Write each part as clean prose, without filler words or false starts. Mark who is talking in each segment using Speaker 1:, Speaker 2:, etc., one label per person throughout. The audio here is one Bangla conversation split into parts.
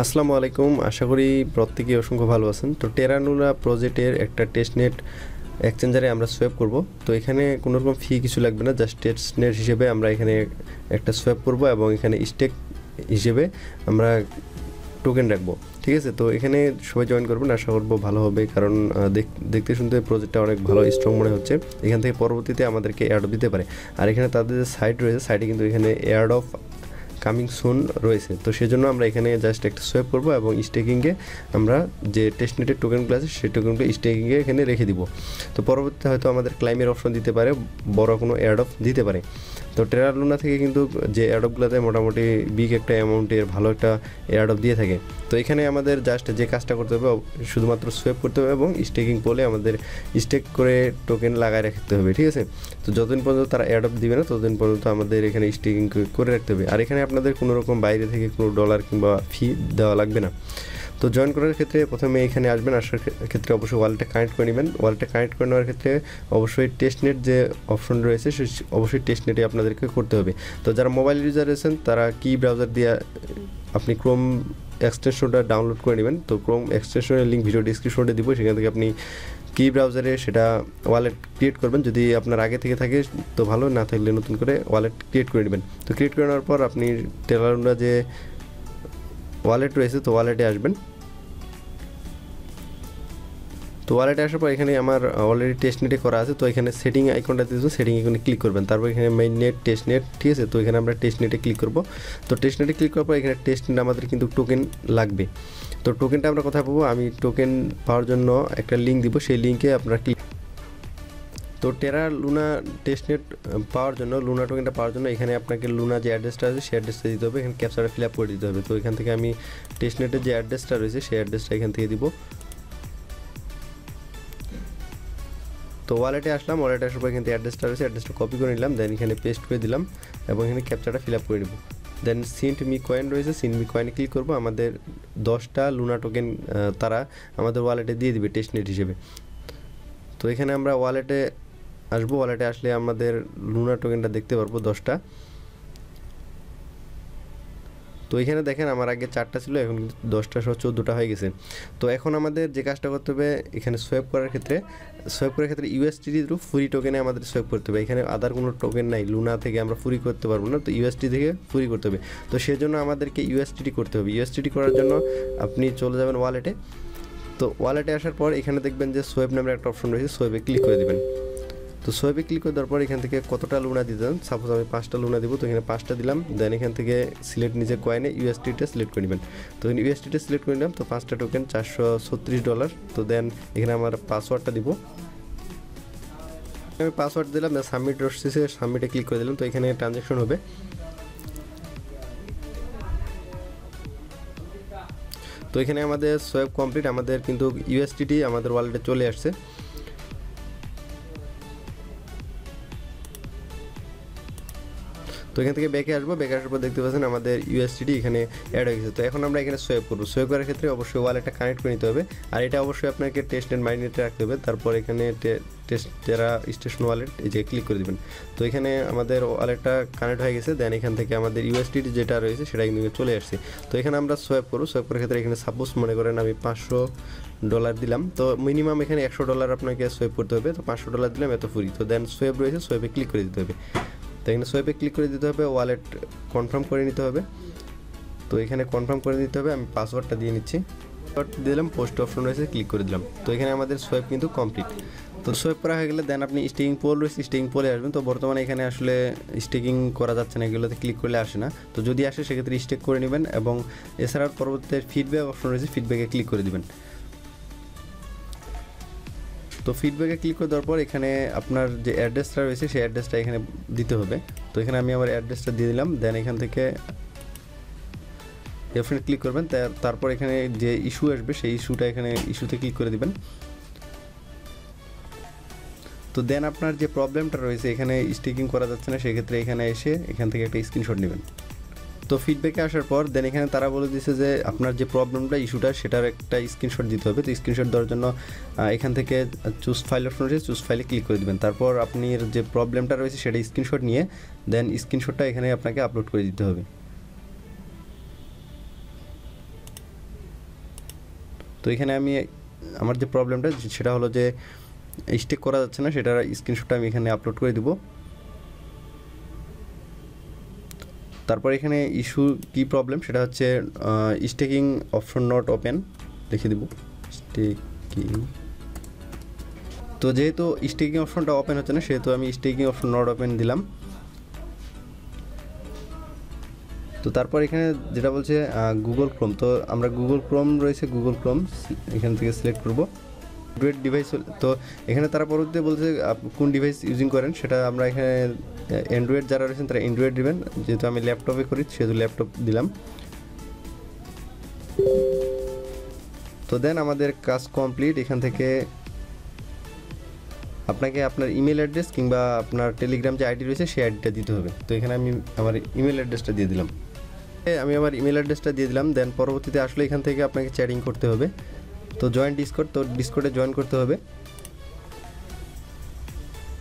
Speaker 1: আসসালামু আলাইকুম, আশা করি প্রত্যেকে অসংখ্য ভালো আছেন। তো টেরা লুনা প্রজেক্টের একটা টেস্টনেট এক্সচেঞ্জারে আমরা সোয়াপ করব। তো এখানে কোনো রকম ফি কিছু লাগবে না, জাস্ট টেস্টনেট হিসেবে আমরা এখানে একটা সোয়াপ করব এবং এখানে স্টেক হিসেবে আমরা টোকেন রাখবো। ঠিক আছে, তো এখানে সবাই জয়েন করবেন, আশা করবো ভালো হবে, কারণ দেখতে শুনতে প্রজেক্টটা অনেক ভালো স্ট্রং মনে হচ্ছে। এখান থেকে পরবর্তীতে আমাদেরকে এয়ারড্রপ দিতে পারে। আর এখানে তাদের যে সাইট রয়েছে, সাইটে কিন্তু এখানে এয়ারড্রপ কামিং সুন রয়েছে। তো সেজন্য আমরা এখানে জাস্ট একটা সোয়াপ করব এবং স্টেকিংয়ে আমরা যে টেস্টনেটের টোকেনগুলো আছে সেই টোকেনগুলো স্টেকিংয়ে এখানে রেখে দিব। তো পরবর্তীতে হয়তো আমাদের ক্লাইমের অপশন দিতে পারে, বড় কোনো এয়ারড্রপ দিতে পারে। তো টেরা লুনা থেকে কিন্তু যে এয়ারড্রপগুলোতে মোটামুটি বিগ একটা অ্যামাউন্টের ভালো একটা এয়ারড্রপ দিয়ে থাকে। তো এখানে আমাদের জাস্ট যে কাজটা করতে হবে শুধুমাত্র সোয়াপ করতে হবে এবং স্টেকিং করলে আমাদের স্টেক করে টোকেন লাগায় রাখতে হবে। ঠিক আছে, তো যতদিন পর্যন্ত তারা এয়ারড্রপ দিবে না ততদিন পর্যন্ত আমাদের এখানে স্টেকিং করে রাখতে হবে। আর এখানে আপনাদের কোনো রকম বাইরে থেকে কোনো ডলার কিংবা ফি দেওয়া লাগবে না। তো জয়েন করার ক্ষেত্রে প্রথমে এখানে আসবেন, আসার ক্ষেত্রে অবশ্যই ওয়ালেটটা কানেক্ট করে নেবেন। ওয়ালেটটা কানেক্ট করে নেওয়ার ক্ষেত্রে অবশ্যই টেস্টনেট যে অপশন রয়েছে সে অবশ্যই টেস্টনেটে আপনাদেরকে করতে হবে। তো যারা মোবাইল ইউজার রয়েছেন তারা কি ব্রাউজার দিয়ে আপনি ক্রোম এক্সটেনশনটা ডাউনলোড করে নেবেন। তো ক্রোম এক্সটেনশনের লিঙ্ক ভিডিও ডিসক্রিপশনে দিব, সেখান থেকে আপনি কি ব্রাউজারে সেটা ওয়ালেট ক্রিয়েট করবেন। যদি আপনার আগে থেকে থাকে তো ভালো, না থাকলে নতুন করে ওয়ালেট ক্রিয়েট করে নেবেন। তো ক্রিয়েট করে নেওয়ার পর আপনি টেরা লুনা যে ওয়ালেট রয়েছে তো ওয়ালেটে আসবেন। তো ওয়ালেটে আসার পর এখানে আমার অলরেডি টেস্টনেটে করা আছে, তো এখানে সেটিং আইকনটা দিয়েছে, সেটিং আইকনে ক্লিক করবেন। তারপর এখানে মেইন নেট, টেস্টনেট, ঠিক আছে। তো এখানে আমরা টেস্টনেটে ক্লিক করব। তো টেস্টনেটে ক্লিক করার পর এখানে টেস্টনেট আমাদের কিন্তু টোকেন লাগবে। তো টোকেনটা আমরা কোথায় পাবো, আমি টোকেন পাওয়ার জন্য একটা লিঙ্ক দিব, সেই লিঙ্কে আপনারা ক্লিক। তো টেরা লুনা টেস্টনেট পাওয়ার জন্য, লুনা টোকেনটা পাওয়ার জন্য এখানে আপনাকে লুনা যে অ্যাড্রেসটা আছে সেই অ্যাড্রেসটা দিতে হবে, এখানে ক্যাপচাটা ফিল আপ করে দিতে হবে। তো এখান থেকে আমি টেস্টনেটের যে অ্যাড্রেসটা রয়েছে সেই অ্যাড্রেসটা এখান থেকে দিব। তো ওয়ালেটে আসলাম, ওয়ালেটে আসার পর এখানে অ্যাড্রেসটা রয়েছে, অ্যাড্রেসটা কপি করে নিলাম, দেন এখানে পেস্ট করে দিলাম এবং এখানে ক্যাপচাটা ফিল আপ করে নেব। দেন 𝗖𝗵 কয়েন রয়েছে, 𝗖𝗵 কয়েনে ক্লিক করবো। আমাদের 10টা লুনা টোকেন তারা আমাদের ওয়ালেটে দিয়ে দিবে টেস্টনেট হিসেবে। তো এখানে আমরা ওয়ালেটে আসবো, ওয়ালেটে আসলে আমাদের লুনা টোকেনটা দেখতে পারবো 10টা। তো এখানে দেখেন আমার আগে 4টা ছিল, এখন কিন্তু 10টা সহ 14টা হয়ে গেছে। তো এখন আমাদের যে কাজটা করতে হবে, এখানে সোয়াপ করার ক্ষেত্রে ইউএসডি থ্রু ফুরি টোকেনে আমাদের সোয়াপ করতে হবে। এখানে আদার কোনো টোকেন নাই, লুনা থেকে আমরা ফুরি করতে পারবো না, তো ইউএসডি থেকে ফুরি করতে হবে। তো সেজন্য আমাদেরকে ইউএসডি করতে হবে। ইউএসডি করার জন্য আপনি চলে যাবেন ওয়ালেটে। তো ওয়ালেটে আসার পর এখানে দেখবেন যে সোয়াপ নামের একটা অপশন রয়েছে, সোয়াপে ক্লিক করে দেবেন। তো সোয়াপে ক্লিক করে দেওয়ার পর এখান থেকে কতটা লুনা দিতে চান, সাপোজ আমি 5টা লুনা দিব, তো এখানে 5টা দিলাম। দেন এখান থেকে সিলেক্ট নিজে কয়েনে ইউএসডিটা সিলেক্ট করে নেবেন। তো এখানে ইউএসডিটা সিলেক্ট করে নিলাম। তো 5টা টোকেন $436। তো দেন এখানে আমার পাসওয়ার্ডটা দিব, আমি পাসওয়ার্ড দিলাম, সাবমিট রসিসে সাবমিটে ক্লিক করে দিলাম। তো এখানে ট্রানজ্যাকশন হবে। তো এখানে আমাদের সোয়াপ কমপ্লিট, আমাদের কিন্তু ইউএসডিটি আমাদের ওয়ালেটে চলে আসছে। তো এখান থেকে ব্যাকে আসবো, ব্যাকে আসার পর দেখতে পাচ্ছেন আমাদের ইউএসডিটি এখানে অ্যাড হয়ে গেছে। তো এখন আমরা এখানে সোয়াপ করবো। সোয়াপ করার ক্ষেত্রে অবশ্যই ওয়ালেটটা কানেক্ট করে নিতে হবে, আর এটা অবশ্যই আপনাকে টেস্টনেট মাইনেটে রাখতে হবে। তারপর এখানে টেরা স্টেশন ওয়ালেট এই যে ক্লিক করে দেবেন। তো এখানে আমাদের ওয়ালেটটা কানেক্ট হয়ে গেছে। দেন এখান থেকে আমাদের ইউএসডিটি যেটা রয়েছে সেটা কিন্তু চলে আসছে। তো এখানে আমরা সোয়াপ করবো। সোয়াপ করার ক্ষেত্রে এখানে সাপোজ মনে করেন আমি $500 দিলাম। তো মিনিমাম এখানে $100 আপনাকে সোয়াপ করতে হবে। তো $500 দিলাম, এত ফ্রি। তো দেন সোয়াপ রয়েছে, সোয়াপে ক্লিক করে দিতে হবে। তো এখানে সোয়াপে ক্লিক করে দিতে হবে, ওয়ালেট কনফার্ম করে নিতে হবে। তো এখানে কনফার্ম করে দিতে হবে, আমি পাসওয়ার্ডটা দিয়ে নিচ্ছি, পাসওয়ার্ড দিলাম, পোস্ট অপশন রয়েছে, ক্লিক করে দিলাম। তো এখানে আমাদের সোয়াপ কিন্তু কমপ্লিট। তো সোয়াপ করা হয়ে গেলে দেন আপনি স্টেকিং পোল রয়েছে, স্টেকিং পোলে আসবেন। তো বর্তমানে এখানে আসলে স্টেকিং করা যাচ্ছে না, এগুলোতে ক্লিক করলে আসে না। তো যদি আসে সেক্ষেত্রে স্টেক করে নেবেন এবং এছাড়াও পরবর্তীতে ফিডব্যাক অপশন রয়েছে, ফিডব্যাকে ক্লিক করে দেবেন। তো ফিডব্যাকে ক্লিক করে দেওয়ার পর এখানে আপনার যে অ্যাড্রেসটা রয়েছে সেই অ্যাড্রেসটা এখানে দিতে হবে। তো এখানে আমি আমার অ্যাড্রেসটা দিয়ে দিলাম। দেন এখান থেকে এখানে ক্লিক করবেন। তারপর এখানে যে ইস্যু আসবে সেই ইস্যুটা এখানে ইস্যুতে ক্লিক করে দিবেন। তো দেন আপনার যে প্রবলেমটা রয়েছে এখানে স্টেকিং করা যাচ্ছে না, সেক্ষেত্রে এখানে এসে এখান থেকে একটা স্ক্রিনশট নেবেন। তো ফিডব্যাকে আসার পর দেন এখানে তারা বলে দিয়েছে যে আপনার যে প্রবলেমটা ইস্যুটা সেটার একটা স্ক্রিনশট দিতে হবে। তো স্ক্রিনশট দেওয়ার জন্য এখান থেকে চুজ ফাইল অপশন রয়েছে, চুজ ফাইলে ক্লিক করে দেবেন। তারপর আপনার যে প্রবলেমটা রয়েছে সেটা স্ক্রিনশট নিয়ে দেন স্ক্রিনশটটা এখানে আপনাকে আপলোড করে দিতে হবে। তো এখানে আমি আমার যে প্রবলেমটা সেটা হলো যে স্টেক করা যাচ্ছে না, সেটার স্ক্রিনশটটা আমি এখানে আপলোড করে দিব। তারপর এখানে ইস্যু কি প্রবলেম সেটা হচ্ছে স্টেকিং অপশন নট ওপেন লিখে দিব স্টেকিং। তো যেহেতু স্টেকিং অপশনটা ওপেন হচ্ছে না সেহেতু আমি স্টেকিং অপশন নট ওপেন দিলাম। তো তারপর এখানে যেটা বলছে গুগল ক্রোম, তো আমরা গুগল ক্রোম রয়েছে, গুগল ক্রোম এখান থেকে সিলেক্ট করব। অ্যান্ড্রয়েড ডিভাইস, তো এখানে তারা পরবর্তীতে বলছে কোন ডিভাইস ইউজিং করেন সেটা আমরা এখানে অ্যান্ড্রয়েড যারা রয়েছেন তারা অ্যান্ড্রয়েড দিবেন, যেহেতু আমি ল্যাপটপে করি সেহেতু ল্যাপটপ দিলাম। তো দেন আমাদের কাজ কমপ্লিট। এখান থেকে আপনাকে আপনার ইমেল অ্যাড্রেস কিংবা আপনার টেলিগ্রাম যে আইডি রয়েছে সেই আইডিটা দিতে হবে। তো এখানে আমি আমার ইমেল অ্যাড্রেসটা দিয়ে দিলাম। আমি আমার ইমেল অ্যাড্রেসটা দিয়ে দিলাম। দেন পরবর্তীতে আসলে এখান থেকে আপনাকে চ্যাটিং করতে হবে। তো জয়েন ডিসকর্ড, তো ডিসকর্ডে জয়েন করতে হবে।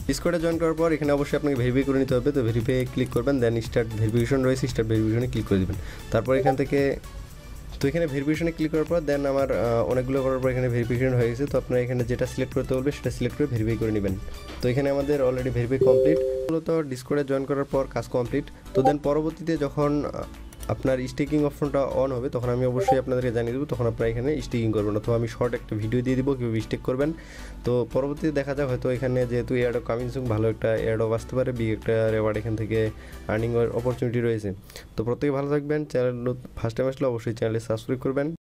Speaker 1: ডিসকর্ডে জয়েন করার পর এখানে অবশ্যই আপনাকে ভেরিফাই করে নিতে হবে। তো ভেরিফাই ক্লিক করবেন, দেন স্টার্ট ভেরিফিকেশন রয়েছে, স্টার্ট ভেরিফিকেশনে ক্লিক করে দেবেন। তারপর এখান থেকে তো এখানে ভেরিফিকেশনে ক্লিক করার পর দেন আমার অনেকগুলো করার পর এখানে ভেরিফিকেশন হয়ে গেছে। তো আপনারা এখানে যেটা সিলেক্ট করতে বলবে সেটা সিলেক্ট করে ভেরিফাই করে নেবেন। তো এখানে আমাদের অলরেডি ভেরিফাই কমপ্লিট। মূলত ডিসকর্ডে জয়েন করার পর কাজ কমপ্লিট। তো দেন পরবর্তীতে যখন আপনার স্টেকিং অপশনটা অন হবে তখন আমি অবশ্যই আপনাদেরকে জানিয়ে দেবো, তখন আপনারা এখানে স্টেকিং করবেন, অথবা আমি শর্ট একটা ভিডিও দিয়ে দিব কীভাবে স্টেক করবেন। তো পরবর্তীতে দেখা যাক হয়তো এখানে যেহেতু এয়ারড্রপ কামিং সুন, ভালো একটা এয়ারড্রপ আসতে পারে, বিগ একটা রেওয়ার্ড এখান থেকে আর্নিং অপরচুনিটি রয়েছে। তো প্রত্যেকে ভালো থাকবেন। চ্যানেল ফার্স্ট টাইম আসলে অবশ্যই চ্যানেলটি সাবস্ক্রাইব করবেন।